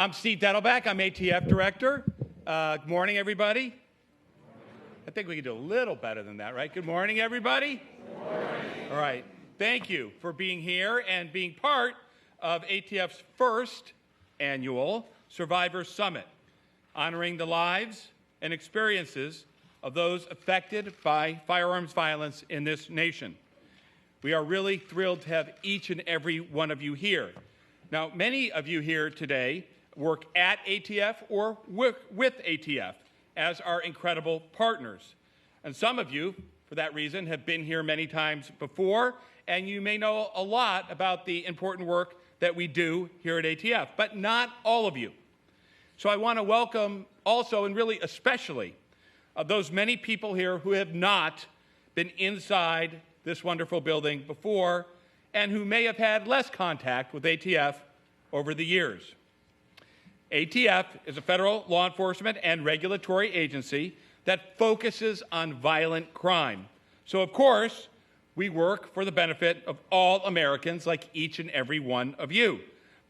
I'm Steve Dettelbach. I'm ATF Director. Good morning, everybody. I think we can do a little better than that, right? Good morning, everybody. Good morning. All right. Thank you for being here and being part of ATF's first annual Survivor Summit, honoring the lives and experiences of those affected by firearms violence in this nation. We are really thrilled to have each and every one of you here. Now, many of you here today work at ATF or work with ATF as our incredible partners. And some of you, for that reason, have been here many times before, and you may know a lot about the important work that we do here at ATF, but not all of you. So I want to welcome also, and really especially, those many people here who have not been inside this wonderful building before and who may have had less contact with ATF over the years. ATF is a federal law enforcement and regulatory agency that focuses on violent crime. So, of course, we work for the benefit of all Americans like each and every one of you.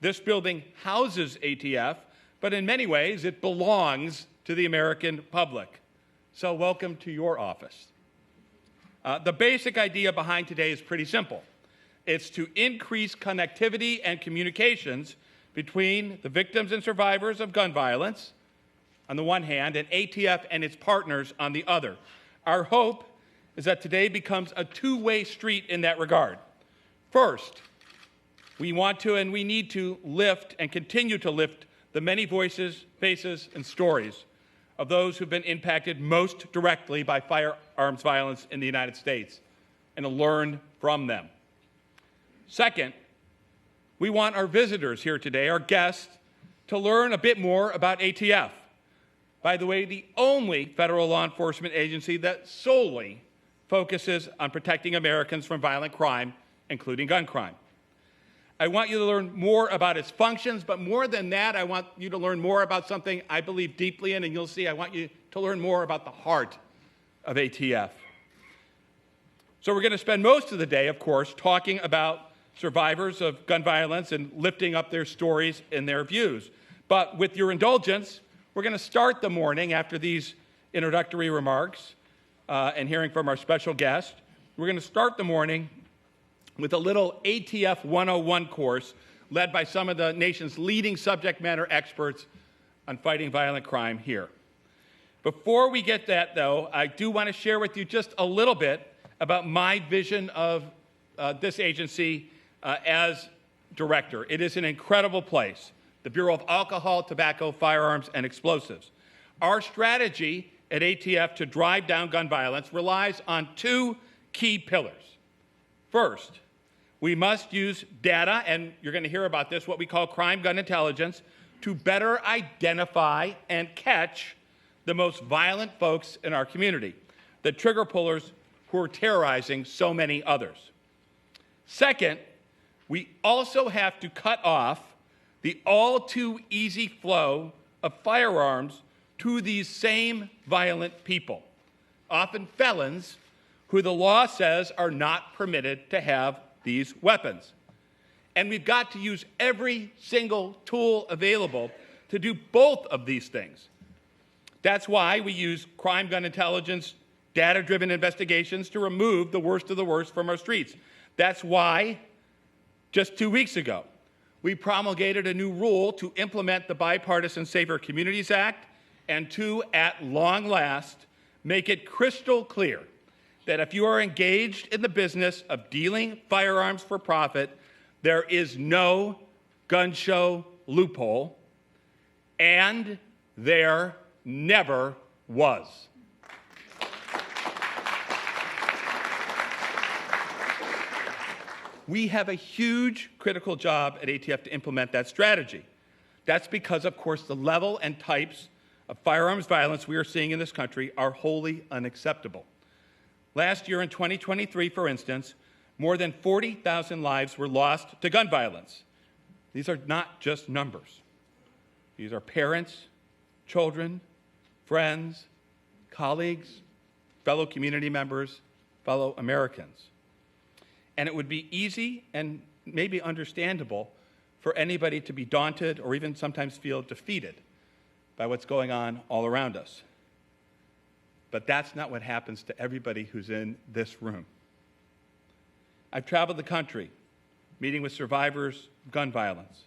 This building houses ATF, but in many ways it belongs to the American public. So welcome to your office. The basic idea behind today is pretty simple. It's to increase connectivity and communications between the victims and survivors of gun violence on the one hand and ATF and its partners on the other. Our hope is that today becomes a two-way street in that regard. First, we want to and we need to lift and continue to lift the many voices, faces, and stories of those who've been impacted most directly by firearms violence in the United States and to learn from them. Second, we want our visitors here today, our guests, to learn a bit more about ATF. By the way, the only federal law enforcement agency that solely focuses on protecting Americans from violent crime, including gun crime. I want you to learn more about its functions, but more than that, I want you to learn more about something I believe deeply in, and you'll see I want you to learn more about the heart of ATF. So we're going to spend most of the day, of course, talking about survivors of gun violence and lifting up their stories and their views. But with your indulgence, we're going to start the morning after these introductory remarks and hearing from our special guest. We're going to start the morning with a little ATF 101 course led by some of the nation's leading subject matter experts on fighting violent crime here. Before we get that, though, I do want to share with you just a little bit about my vision of this agency as director. It is an incredible place, the Bureau of Alcohol, Tobacco, Firearms, and Explosives. Our strategy at ATF to drive down gun violence relies on two key pillars. First, we must use data, and you're going to hear about this, what we call crime gun intelligence, to better identify and catch the most violent folks in our community, the trigger pullers who are terrorizing so many others. Second, we also have to cut off the all too easy flow of firearms to these same violent people, often felons who the law says are not permitted to have these weapons. And we've got to use every single tool available to do both of these things. That's why we use crime gun intelligence, data-driven investigations to remove the worst of the worst from our streets. That's why just 2 weeks ago, we promulgated a new rule to implement the Bipartisan Safer Communities Act and to, at long last, make it crystal clear that if you are engaged in the business of dealing firearms for profit, there is no gun show loophole, and there never was. We have a huge critical job at ATF to implement that strategy. That's because, of course, the level and types of firearms violence we are seeing in this country are wholly unacceptable. Last year in 2023, for instance, more than 40,000 lives were lost to gun violence. These are not just numbers. These are parents, children, friends, colleagues, fellow community members, fellow Americans. And it would be easy and maybe understandable for anybody to be daunted or even sometimes feel defeated by what's going on all around us. But that's not what happens to everybody who's in this room. I've traveled the country, meeting with survivors of gun violence,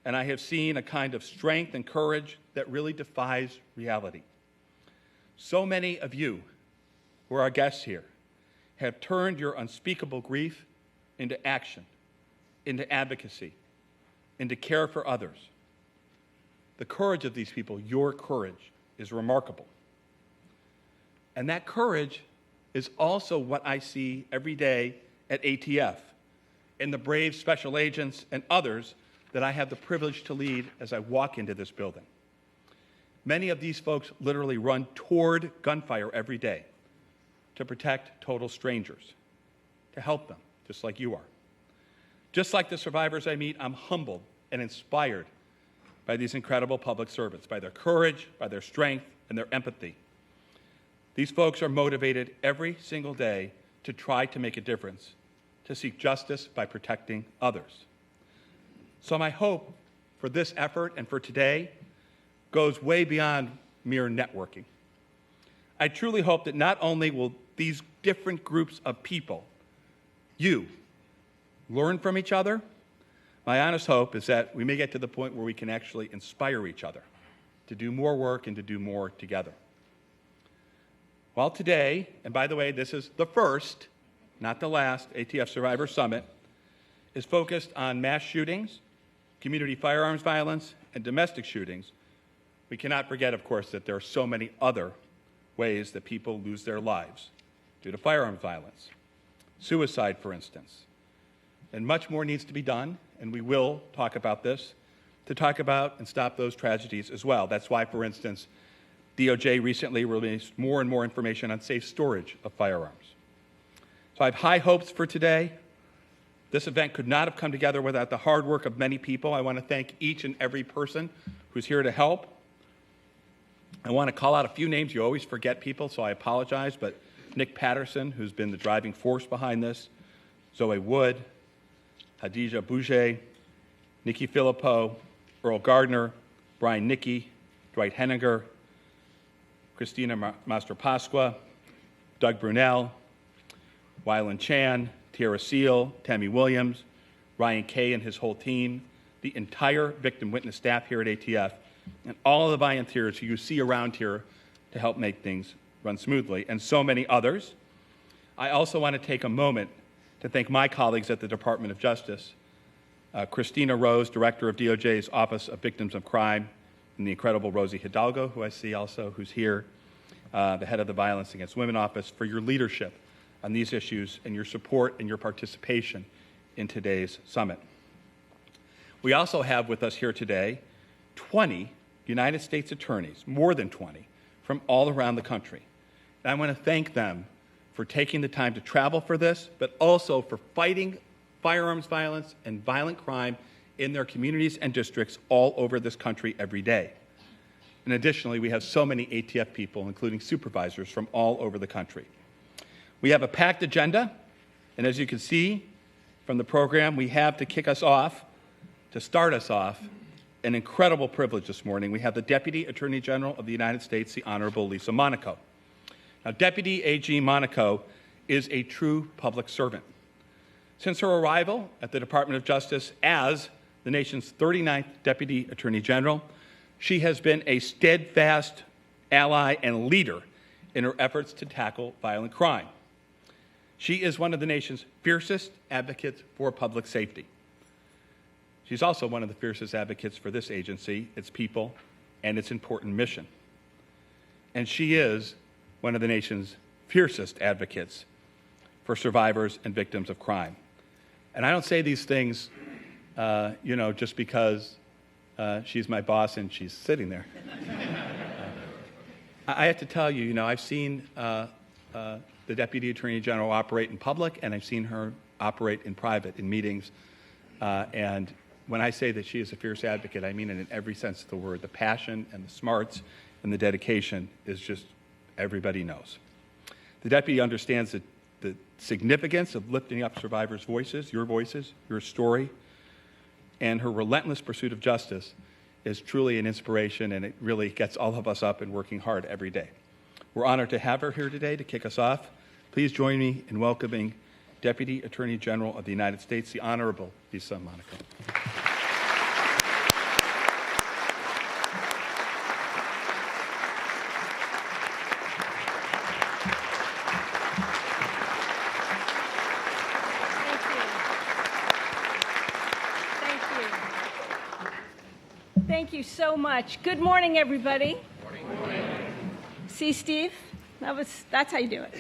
and I have seen a kind of strength and courage that really defies reality. So many of you, who are our guests here, have turned your unspeakable grief into action, into advocacy, into care for others. The courage of these people, your courage, is remarkable. And that courage is also what I see every day at ATF, in the brave special agents and others that I have the privilege to lead as I walk into this building. Many of these folks literally run toward gunfire every day to protect total strangers, to help them, just like you are. Just like the survivors I meet, I'm humbled and inspired by these incredible public servants, by their courage, by their strength, and their empathy. These folks are motivated every single day to try to make a difference, to seek justice by protecting others. So my hope for this effort and for today goes way beyond mere networking. I truly hope that not only will these different groups of people, you, learn from each other, my honest hope is that we may get to the point where we can actually inspire each other to do more work and to do more together. Well, today, and by the way, this is the first, not the last, ATF Survivor Summit, is focused on mass shootings, community firearms violence, and domestic shootings. We cannot forget, of course, that there are so many other ways that people lose their lives due to firearms violence. Suicide, for instance. And much more needs to be done, and we will talk about this, to talk about and stop those tragedies as well. That's why, for instance, DOJ recently released more and more information on safe storage of firearms. So I have high hopes for today. This event could not have come together without the hard work of many people. I want to thank each and every person who's here to help. I want to call out a few names. You always forget people, so I apologize, but Nick Patterson, who's been the driving force behind this, Zoe Wood, Hadija Bouget, Nikki Filippo, Earl Gardner, Brian Nickey, Dwight Henniger, Christina Master-Pasqua, Doug Brunel, Wyland Chan, Tara Seal, Tammy Williams, Ryan Kay and his whole team, the entire victim witness staff here at ATF, and all of the volunteers who you see around here to help make things run smoothly, and so many others. I also want to take a moment to thank my colleagues at the Department of Justice, Christina Rose, Director of DOJ's Office of Victims of Crime, and the incredible Rosie Hidalgo, who I see also, who's here, the head of the Violence Against Women Office, for your leadership on these issues and your support and your participation in today's summit. We also have with us here today 20 United States attorneys, more than 20, from all around the country. And I want to thank them for taking the time to travel for this, but also for fighting firearms violence and violent crime in their communities and districts all over this country every day. And additionally, we have so many ATF people, including supervisors from all over the country. We have a packed agenda, and as you can see from the program, we have to kick us off, to start us off, an incredible privilege this morning. We have the Deputy Attorney General of the United States, the Honorable Lisa Monaco. Now, Deputy AG Monaco is a true public servant. Since her arrival at the Department of Justice as the nation's 39th Deputy Attorney General, she has been a steadfast ally and leader in her efforts to tackle violent crime. She is one of the nation's fiercest advocates for public safety. She's also one of the fiercest advocates for this agency, its people, and its important mission. And she is one of the nation's fiercest advocates for survivors and victims of crime. And I don't say these things, just because she's my boss and she's sitting there. I have to tell you, I've seen the Deputy Attorney General operate in public, and I've seen her operate in private, in meetings. And when I say that she is a fierce advocate, I mean it in every sense of the word. The passion and the smarts and the dedication is just, everybody knows. The deputy understands the significance of lifting up survivors' voices, your story. and her relentless pursuit of justice is truly an inspiration, and it really gets all of us up and working hard every day. We're honored to have her here today to kick us off. Please join me in welcoming Deputy Attorney General of the United States, the Honorable Lisa Monaco. Thank you so much. Good morning, everybody. Good morning. See, Steve? That's how you do it.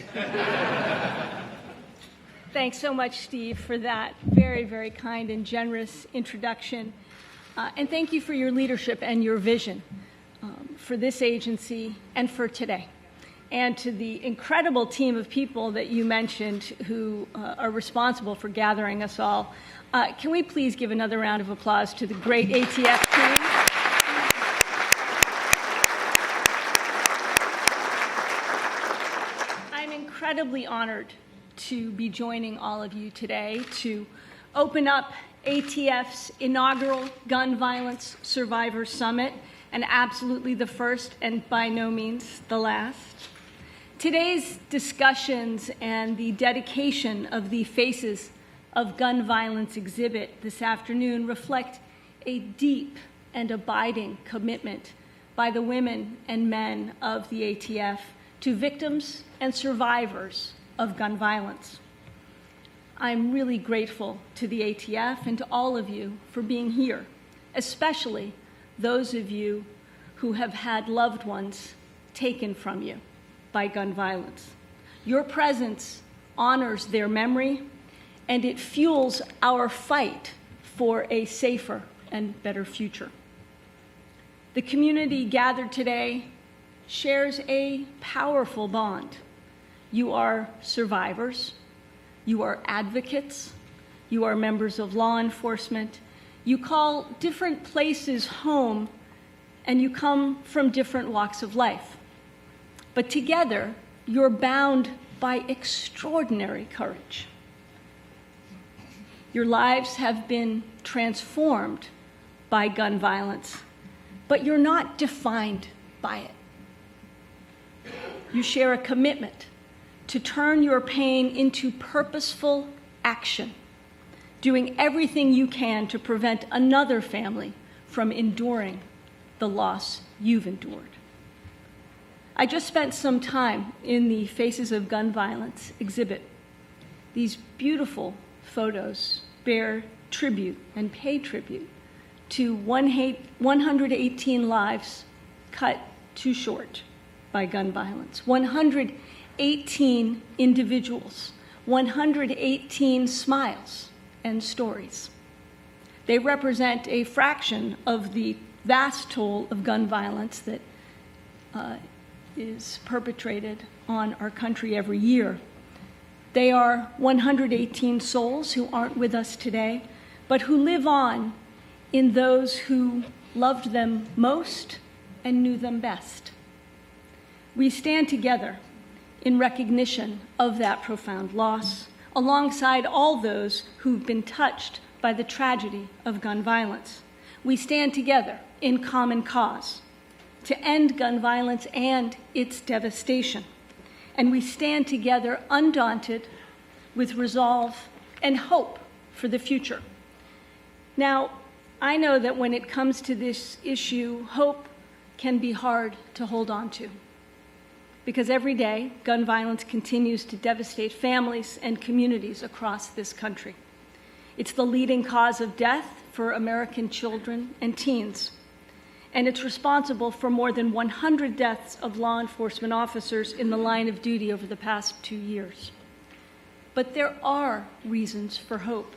Thanks so much, Steve, for that very, very kind and generous introduction. And thank you for your leadership and your vision for this agency and for today. And to the incredible team of people that you mentioned who are responsible for gathering us all, can we please give another round of applause to the great ATF team? I'm incredibly honored to be joining all of you today to open up ATF's inaugural Gun Violence Survivors Summit, and absolutely the first and by no means the last. Today's discussions and the dedication of the Faces of Gun Violence exhibit this afternoon reflect a deep and abiding commitment by the women and men of the ATF to victims and survivors of gun violence. I'm really grateful to the ATF and to all of you for being here, especially those of you who have had loved ones taken from you by gun violence. Your presence honors their memory, and it fuels our fight for a safer and better future. The community gathered today shares a powerful bond. You are survivors, you are advocates, you are members of law enforcement, you call different places home, and you come from different walks of life. But together, you're bound by extraordinary courage. Your lives have been transformed by gun violence, but you're not defined by it. You share a commitment to turn your pain into purposeful action, doing everything you can to prevent another family from enduring the loss you've endured. I just spent some time in the Faces of Gun Violence exhibit. These beautiful photos bear tribute and pay tribute to 118 lives cut too short by gun violence, 118 individuals, 118 smiles and stories. They represent a fraction of the vast toll of gun violence that is perpetrated on our country every year. They are 118 souls who aren't with us today, but who live on in those who loved them most and knew them best. We stand together in recognition of that profound loss, alongside all those who've been touched by the tragedy of gun violence. We stand together in common cause to end gun violence and its devastation. And we stand together undaunted with resolve and hope for the future. Now, I know that when it comes to this issue, hope can be hard to hold on to, because every day gun violence continues to devastate families and communities across this country. It's the leading cause of death for American children and teens, and it's responsible for more than 100 deaths of law enforcement officers in the line of duty over the past 2 years. But there are reasons for hope.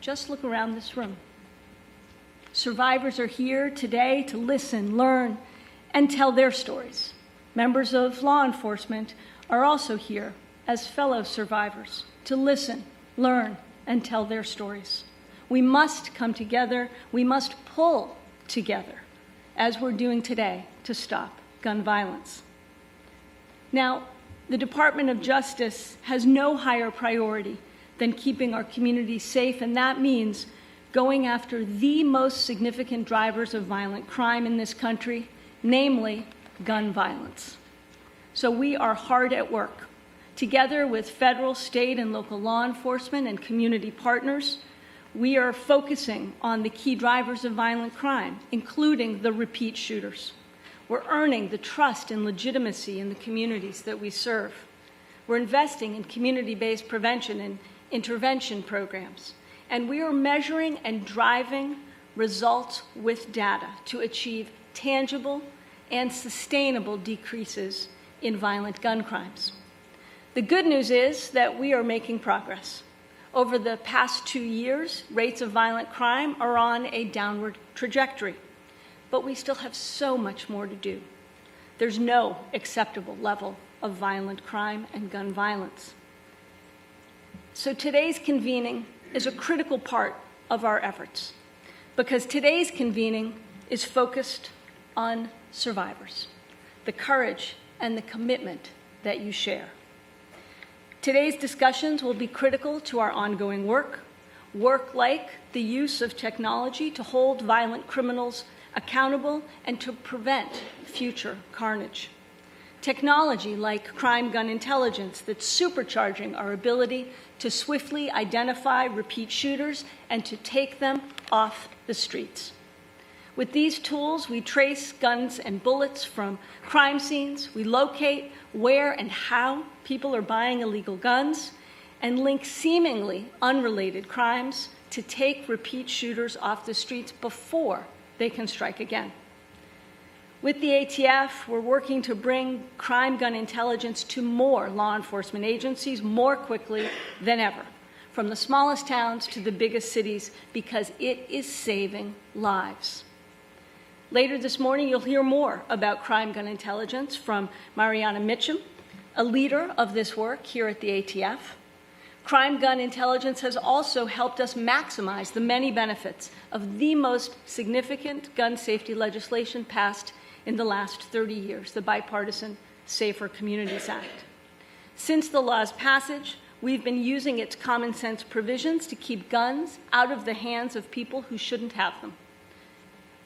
Just look around this room. Survivors are here today to listen, learn, and tell their stories. Members of law enforcement are also here as fellow survivors to listen, learn, and tell their stories. We must come together. We must pull together, as we're doing today, to stop gun violence. Now, the Department of Justice has no higher priority than keeping our communities safe, and that means going after the most significant drivers of violent crime in this country, namely gun violence. So we are hard at work. Together with federal, state, and local law enforcement and community partners, we are focusing on the key drivers of violent crime, including the repeat shooters. We're earning the trust and legitimacy in the communities that we serve. We're investing in community-based prevention and intervention programs. And we are measuring and driving results with data to achieve tangible and sustainable decreases in violent gun crimes. The good news is that we are making progress. Over the past 2 years, rates of violent crime are on a downward trajectory, but we still have so much more to do. There's no acceptable level of violent crime and gun violence. So today's convening is a critical part of our efforts, because today's convening is focused on survivors, the courage and the commitment that you share. Today's discussions will be critical to our ongoing work like the use of technology to hold violent criminals accountable and to prevent future carnage. Technology like crime gun intelligence that's supercharging our ability to swiftly identify repeat shooters and to take them off the streets. With these tools, we trace guns and bullets from crime scenes, we locate where and how people are buying illegal guns, and link seemingly unrelated crimes to take repeat shooters off the streets before they can strike again. With the ATF, we're working to bring crime gun intelligence to more law enforcement agencies more quickly than ever, from the smallest towns to the biggest cities, because it is saving lives. Later this morning, you'll hear more about crime gun intelligence from Mariana Mitchum, a leader of this work here at the ATF. Crime gun intelligence has also helped us maximize the many benefits of the most significant gun safety legislation passed in the last 30 years, the bipartisan Safer Communities Act. Since the law's passage, we've been using its common sense provisions to keep guns out of the hands of people who shouldn't have them.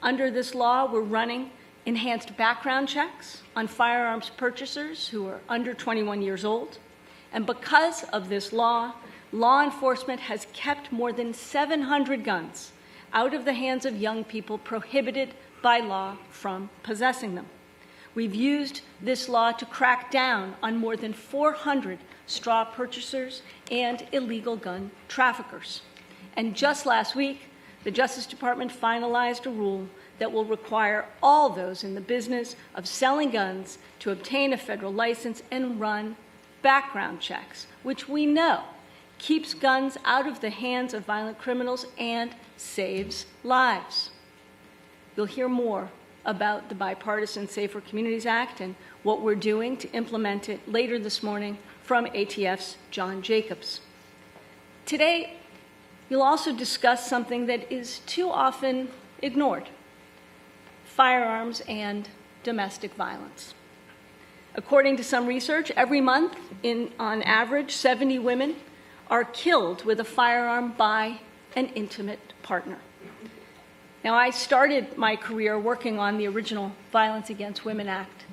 Under this law, we're running enhanced background checks on firearms purchasers who are under 21 years old. And because of this law, law enforcement has kept more than 700 guns out of the hands of young people prohibited by law from possessing them. We've used this law to crack down on more than 400 straw purchasers and illegal gun traffickers. And just last week, the Justice Department finalized a rule that will require all those in the business of selling guns to obtain a federal license and run background checks, which we know keeps guns out of the hands of violent criminals and saves lives. You'll hear more about the bipartisan Safer Communities Act and what we're doing to implement it later this morning from ATF's John Jacobs. Today, you'll also discuss something that is too often ignored: firearms and domestic violence. According to some research, every month, on average, 70 women are killed with a firearm by an intimate partner. Now, I started my career working on the original Violence Against Women Act,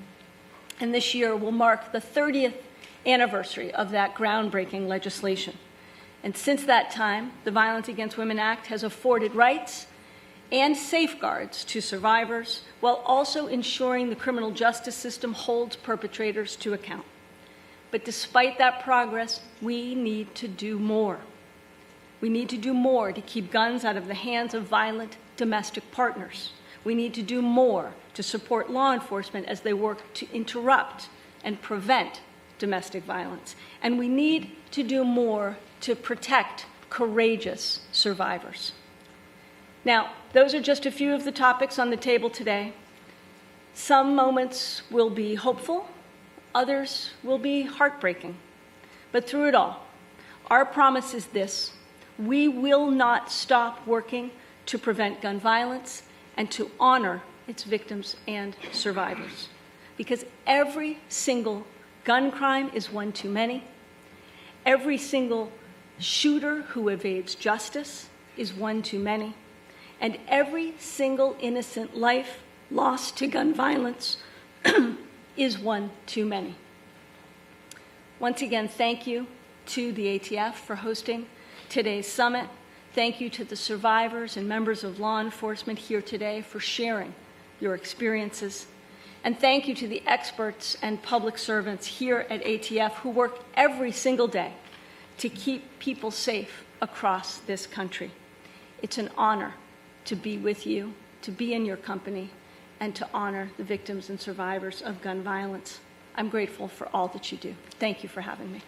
and this year will mark the 30th anniversary of that groundbreaking legislation. And since that time, the Violence Against Women Act has afforded rights and safeguards to survivors, while also ensuring the criminal justice system holds perpetrators to account. But despite that progress, we need to do more. We need to do more to keep guns out of the hands of violent domestic partners. We need to do more to support law enforcement as they work to interrupt and prevent domestic violence. And we need to do more to protect courageous survivors. Now, those are just a few of the topics on the table today. Some moments will be hopeful, others will be heartbreaking. But through it all, our promise is this: we will not stop working to prevent gun violence and to honor its victims and survivors. Because every single gun crime is one too many. Every single shooter who evades justice is one too many, and every single innocent life lost to gun violence is one too many. Once again, thank you to the ATF for hosting today's summit. Thank you to the survivors and members of law enforcement here today for sharing your experiences. And thank you to the experts and public servants here at ATF who work every single day to keep people safe across this country. It's an honor to be with you, to be in your company, and to honor the victims and survivors of gun violence. I'm grateful for all that you do. Thank you for having me.